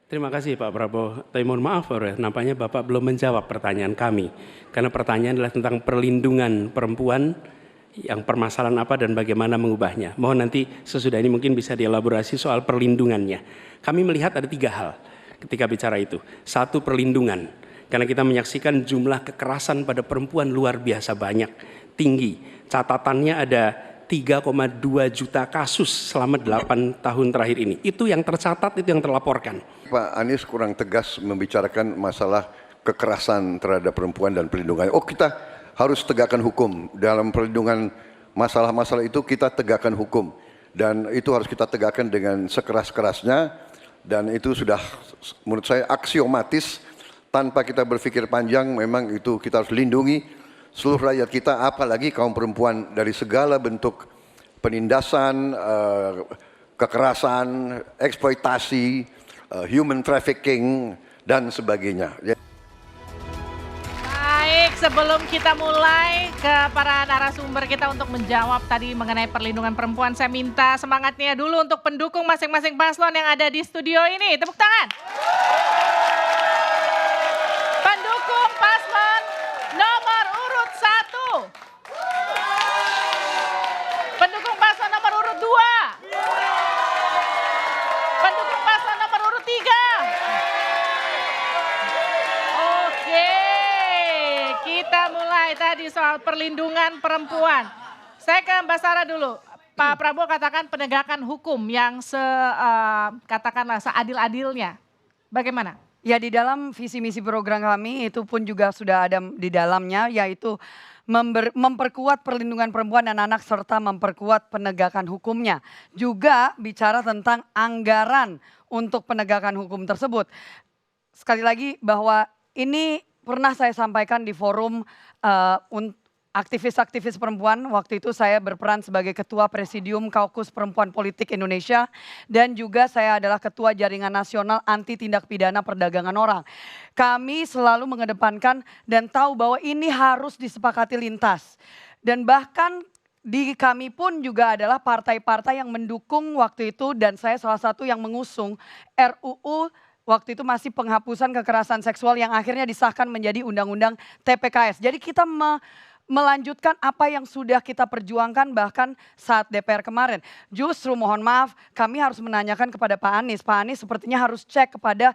Terima kasih Pak Prabowo. Tapi mohon maaf, nampaknya Bapak belum menjawab pertanyaan kami. Karena pertanyaan adalah tentang perlindungan perempuan, yang permasalahan apa dan bagaimana mengubahnya. Mohon nanti sesudah ini mungkin bisa dielaborasi soal perlindungannya. Kami melihat ada 3 hal ketika bicara itu. 1, perlindungan. Karena kita menyaksikan jumlah kekerasan pada perempuan luar biasa banyak, tinggi. Catatannya ada 3,2 juta kasus selama 8 tahun terakhir ini. Itu yang tercatat, itu yang terlaporkan. Pak Anies kurang tegas membicarakan masalah kekerasan terhadap perempuan dan perlindungan. Oh, kita harus tegakkan hukum. Dalam perlindungan masalah-masalah itu kita tegakkan hukum. Dan itu harus kita tegakkan dengan sekeras-kerasnya. Dan itu sudah menurut saya aksiomatis, tanpa kita berpikir panjang. Memang itu kita harus lindungi seluruh rakyat kita, apalagi kaum perempuan dari segala bentuk penindasan, kekerasan, eksploitasi, human trafficking, dan sebagainya. Baik, sebelum kita mulai ke para narasumber kita untuk menjawab tadi mengenai perlindungan perempuan, saya minta semangatnya dulu untuk pendukung masing-masing paslon yang ada di studio ini. Tepuk tangan. Pendukung paslon nomor urut 1. Pendukung paslon nomor urut 2. Pendukung paslon nomor urut 3. Oke, kita mulai tadi soal perlindungan perempuan. Saya ke Mbak Sarah dulu. Pak Prabowo katakan penegakan hukum yang katakanlah seadil-adilnya. Bagaimana? Ya, di dalam visi misi program kami itu pun juga sudah ada di dalamnya, yaitu memperkuat perlindungan perempuan dan anak serta memperkuat penegakan hukumnya. Juga bicara tentang anggaran untuk penegakan hukum tersebut. Sekali lagi bahwa ini pernah saya sampaikan di forum aktivis-aktivis perempuan. Waktu itu saya berperan sebagai Ketua Presidium Kaukus Perempuan Politik Indonesia. Dan juga saya adalah Ketua Jaringan Nasional Anti Tindak Pidana Perdagangan Orang. Kami selalu mengedepankan dan tahu bahwa ini harus disepakati lintas. Dan bahkan di kami pun juga adalah partai-partai yang mendukung waktu itu. Dan saya salah satu yang mengusung RUU waktu itu masih penghapusan kekerasan seksual yang akhirnya disahkan menjadi Undang-Undang TPKS. Jadi kita melanjutkan apa yang sudah kita perjuangkan bahkan saat DPR kemarin. Justru mohon maaf, kami harus menanyakan kepada Pak Anies. Pak Anies sepertinya harus cek kepada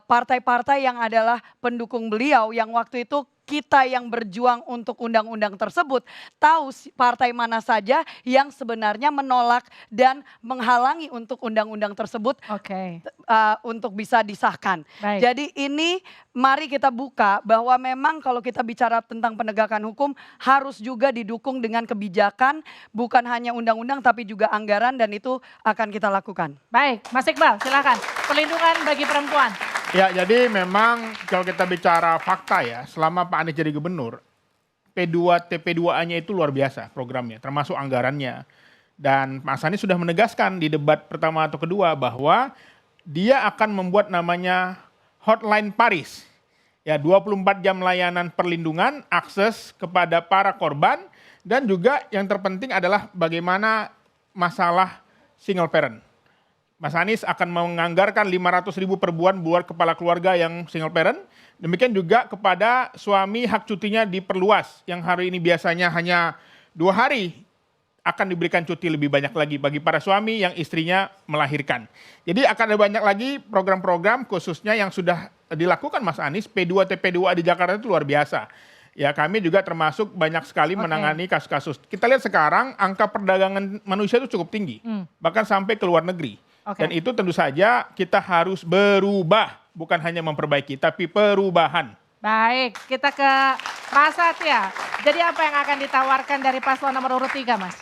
partai-partai yang adalah pendukung beliau yang waktu itu kita yang berjuang untuk undang-undang tersebut tahu partai mana saja yang sebenarnya menolak dan menghalangi untuk undang-undang tersebut untuk bisa disahkan. Baik. Jadi ini mari kita buka bahwa memang kalau kita bicara tentang penegakan hukum harus juga didukung dengan kebijakan, bukan hanya undang-undang tapi juga anggaran, dan itu akan kita lakukan. Baik, Mas Iqbal silakan. Perlindungan bagi perempuan. Ya, jadi memang kalau kita bicara fakta ya, selama Pak Anies jadi gubernur, TP2A-nya itu luar biasa programnya, termasuk anggarannya. Dan Mas Anies sudah menegaskan di debat pertama atau kedua bahwa dia akan membuat namanya Hotline Paris. Ya, 24 jam layanan perlindungan, akses kepada para korban, dan juga yang terpenting adalah bagaimana masalah single parent. Mas Anies akan menganggarkan 500.000 per bulan buat kepala keluarga yang single parent. Demikian juga kepada suami hak cutinya diperluas. Yang hari ini biasanya hanya 2 hari akan diberikan cuti lebih banyak lagi bagi para suami yang istrinya melahirkan. Jadi akan ada banyak lagi program-program khususnya yang sudah dilakukan Mas Anies. P2 TP2A di Jakarta itu luar biasa. Ya, kami juga termasuk banyak sekali menangani kasus-kasus. Kita lihat sekarang angka perdagangan manusia itu cukup tinggi. Bahkan sampai ke luar negeri. Dan itu tentu saja kita harus berubah, bukan hanya memperbaiki, tapi perubahan. Baik, kita ke Mas Satya. Jadi apa yang akan ditawarkan dari paslon nomor urut 3, Mas?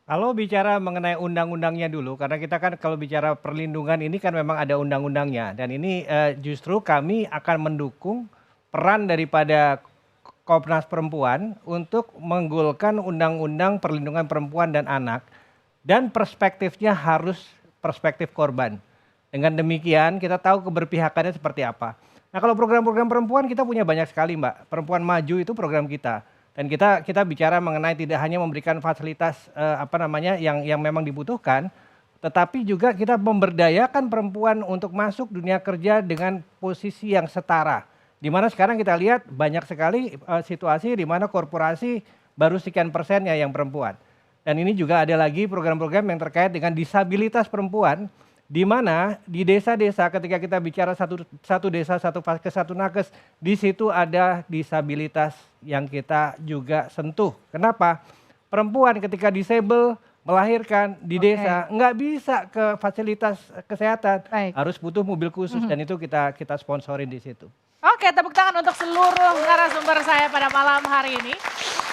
Kalau bicara mengenai undang-undangnya dulu, karena kita kan kalau bicara perlindungan ini kan memang ada undang-undangnya. Dan ini justru kami akan mendukung peran daripada Komnas Perempuan untuk menggolkan undang-undang perlindungan perempuan dan anak. Dan perspektifnya harus perspektif korban. Dengan demikian kita tahu keberpihakannya seperti apa. Nah, kalau program-program perempuan kita punya banyak sekali, Mbak. Perempuan Maju itu program kita. Dan kita bicara mengenai tidak hanya memberikan fasilitas yang memang dibutuhkan, tetapi juga kita memberdayakan perempuan untuk masuk dunia kerja dengan posisi yang setara. Di mana sekarang kita lihat banyak sekali situasi di mana korporasi baru sekian persennya yang perempuan. Dan ini juga ada lagi program-program yang terkait dengan disabilitas perempuan, di mana di desa-desa ketika kita bicara satu desa, satu vaskes, satu nakes, di situ ada disabilitas yang kita juga sentuh. Kenapa? Perempuan ketika disable, melahirkan di desa nggak bisa ke fasilitas kesehatan, harus butuh mobil khusus dan itu kita sponsorin di situ. Oke, tepuk tangan untuk seluruh narasumber saya pada malam hari ini.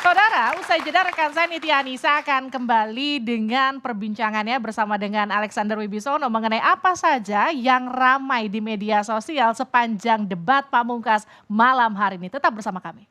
Saudara, usai jeda rekan saya Niti Anissa akan kembali dengan perbincangannya bersama dengan Alexander Wibisono mengenai apa saja yang ramai di media sosial sepanjang debat pamungkas malam hari ini. Tetap bersama kami.